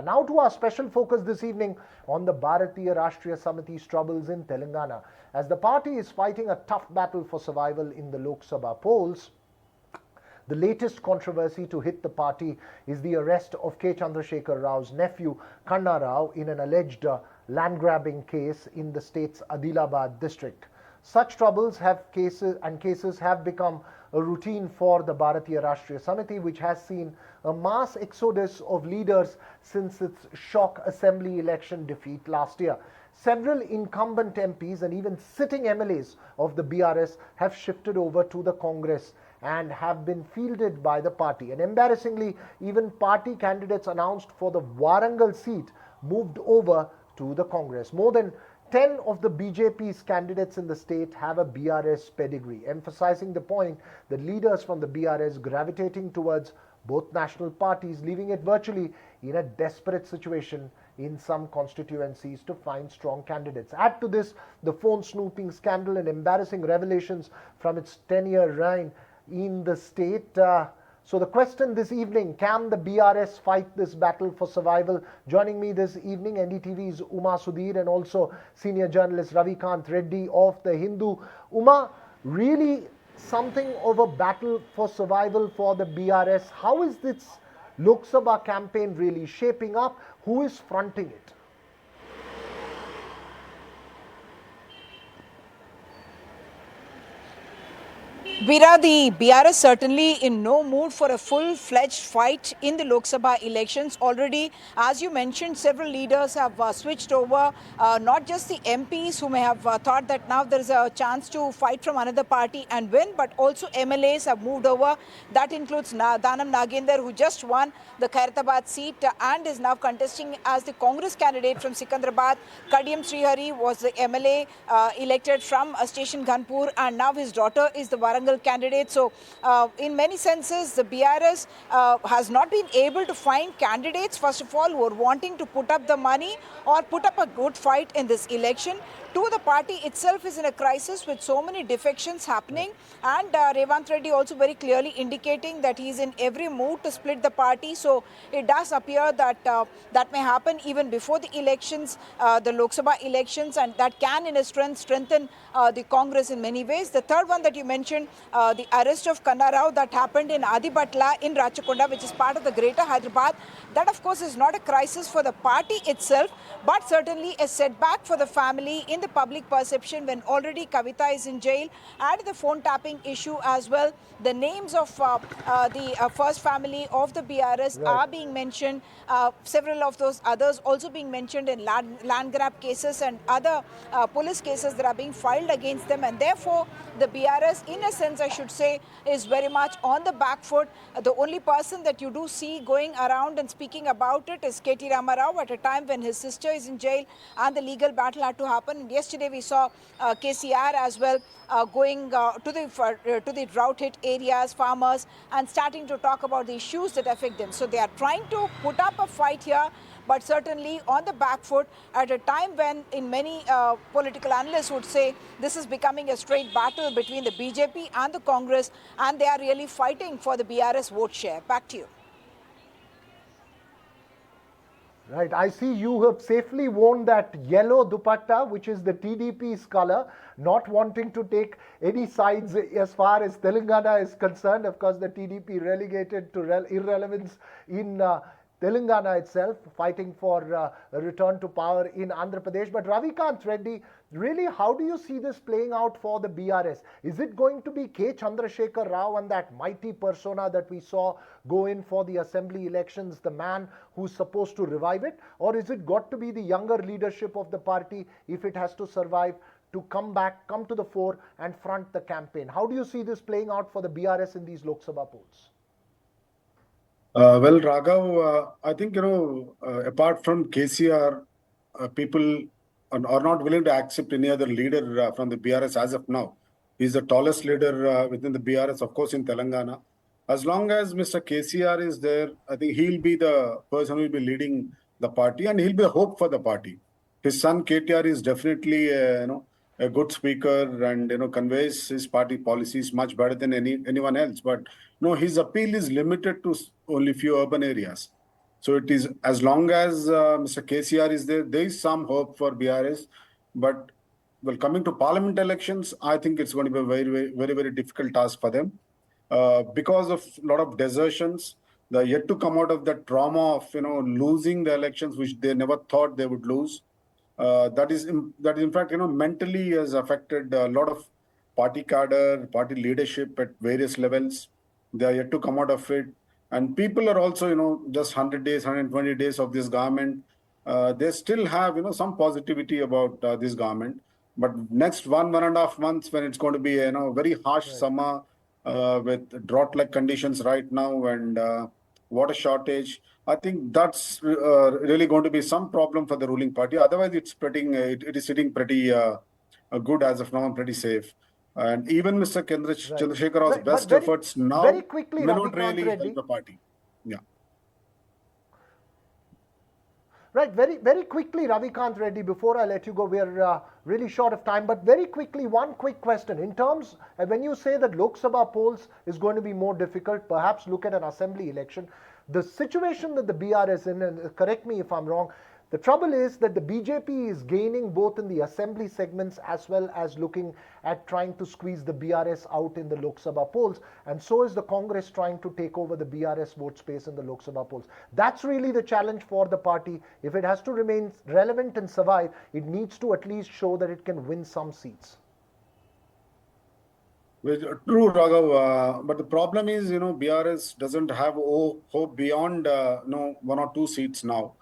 Now to our special focus this evening on the Bharatiya Rashtriya Samiti's troubles in Telangana. As the party is fighting a tough battle for survival in the Lok Sabha polls, the latest controversy to hit the party is the arrest of K. Chandrasekhar Rao's nephew Kanna Rao in an alleged land grabbing case in the state's Adilabad district. Such troubles cases have become a routine for the Bharatiya Rashtriya Samiti, which has seen a mass exodus of leaders since its shock assembly election defeat last year. Several incumbent MPs and even sitting MLAs of the BRS have shifted over to the Congress and have been fielded by the party. And embarrassingly, even party candidates announced for the Warangal seat moved over to the Congress. More than 10 of the BJP's candidates in the state have a BRS pedigree, emphasizing the point that leaders from the BRS gravitating towards both national parties, leaving it virtually in a desperate situation in some constituencies to find strong candidates. Add to this the phone snooping scandal and embarrassing revelations from its 10-year reign in the state. So the question this evening, can the BRS fight this battle for survival? Joining me this evening, NDTV's Uma Sudhir and also senior journalist Ravikant Reddy of The Hindu. Uma, really something of a battle for survival for the BRS. How is this Lok Sabha campaign really shaping up? Who is fronting it? Veera, the BRS certainly in no mood for a full-fledged fight in the Lok Sabha elections. Already, as you mentioned, several leaders have switched over, not just the MPs who may have thought that now there is a chance to fight from another party and win, but also MLAs have moved over. That includes Danam Nagender, who just won the Khairatabad seat and is now contesting as the Congress candidate from Sikandrabad. Kadiyam Srihari was the MLA elected from Station Ghanpur, and now his daughter is the Warangal candidate. So in many senses, the BRS has not been able to find candidates, first of all, who are wanting to put up the money or put up a good fight in this election. Two, the party itself is in a crisis with so many defections happening, and Revant Reddy also very clearly indicating that he is in every mood to split the party. So it does appear that that may happen even before the elections, the Lok Sabha elections, and that can in a strengthen the Congress in many ways. The third one that you mentioned, the arrest of Kanna Rao that happened in Adibatla in Rachakonda, which is part of the greater Hyderabad, that of course is not a crisis for the party itself, but certainly a setback for the family in the public perception when already Kavita is in jail, and the phone tapping issue as well. The names of the first family of the BRS are being mentioned, several of those others also being mentioned in land grab cases and other police cases that are being filed against them, and therefore the BRS, in a sense I should say, is very much on the back foot. The only person that you do see going around and speaking about it is K.T. Ramarao at a time when his sister is in jail and the legal battle had to happen. And yesterday we saw KCR as well going to the drought hit areas, farmers, and starting to talk about the issues that affect them. So they are trying to put up a fight here, but certainly on the back foot at a time when in many political analysts would say this is becoming a straight battle between the BJP and the Congress, and they are really fighting for the BRS vote share. Back to you. Right, I see you have safely worn that yellow dupatta, which is the TDP's color, not wanting to take any sides as far as Telangana is concerned. Of course, the TDP relegated to irrelevance in Telangana itself, fighting for a return to power in Andhra Pradesh. But Ravikant Reddy, really, how do you see this playing out for the BRS? Is it going to be K. Chandrasekhar Rao and that mighty persona that we saw go in for the assembly elections, the man who's supposed to revive it? Or is it got to be the younger leadership of the party, if it has to survive, to come to the fore and front the campaign? How do you see this playing out for the BRS in these Lok Sabha polls? Well, Raghav, I think, apart from KCR, people are not willing to accept any other leader from the BRS as of now. He's the tallest leader within the BRS, of course, in Telangana. As long as Mr. KCR is there, I think he'll be the person who will be leading the party, and he'll be a hope for the party. His son KTR is definitely, a good speaker, and conveys his party policies much better than anyone else. But his appeal is limited to only few urban areas. So it is, as long as Mr. KCR is there, there is some hope for BRS. But well, coming to parliament elections, I think it's going to be a very difficult task for them because of a lot of desertions. They're yet to come out of the trauma of losing the elections, which they never thought they would lose. That is in fact mentally has affected a lot of party cadre, party leadership at various levels. They are yet to come out of it, and people are also just 100 days, 120 days of this government. They still have some positivity about this government, but next 1.5 months, when it's going to be very harsh summer with drought-like conditions right now and water shortage. I think that's really going to be some problem for the ruling party. Otherwise, it is sitting pretty good as of now and pretty safe. And even Mr. Chandrasekhar Rao's Right. But best efforts very now quickly, may not Ravikant really Reddy. help the party. Yeah. Right, very quickly, Ravikant Reddy, before I let you go, we're really short of time, but very quickly, one quick question. In terms, when you say that Lok Sabha polls is going to be more difficult, perhaps look at an assembly election. The situation that the BR is in, and correct me if I'm wrong, the trouble is that the BJP is gaining both in the assembly segments as well as looking at trying to squeeze the BRS out in the Lok Sabha polls, and so is the Congress trying to take over the BRS vote space in the Lok Sabha polls. That's really the challenge for the party. If it has to remain relevant and survive, it needs to at least show that it can win some seats. True, Raghav. But the problem is, BRS doesn't have hope beyond, one or two seats now.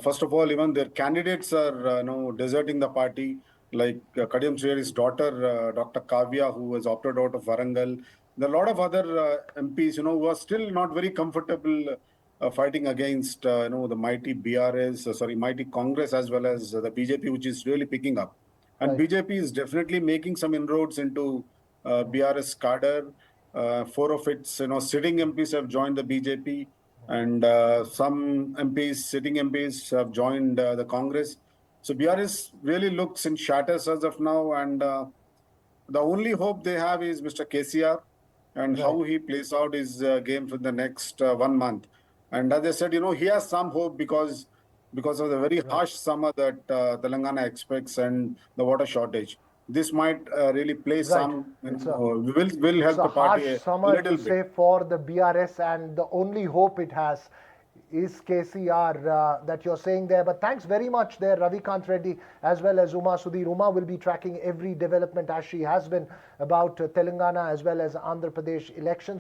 First of all, even their candidates are, deserting the party. Like Kadiyam Srihari's daughter, Dr. Kavya, who has opted out of Warangal. There are a lot of other MPs, who are still not very comfortable fighting against, the mighty mighty Congress as well as the BJP, which is really picking up. And Right. BJP is definitely making some inroads into BRS cadre. Four of its sitting MPs have joined the BJP, and some sitting MPs have joined the Congress. So BRS really looks in shatters as of now, and the only hope they have is Mr. KCR and Right. how he plays out his game for the next 1 month. And as I said, he has some hope because of the very harsh summer that Telangana expects and the water shortage. This might really play Right. some, It's will it's help a the party harsh a summer to little bit. say for the BRS, and the only hope it has is KCR that you're saying there. But thanks very much there, Ravikant Reddy, as well as Uma Sudhir. Uma will be tracking every development as she has been about Telangana as well as Andhra Pradesh elections.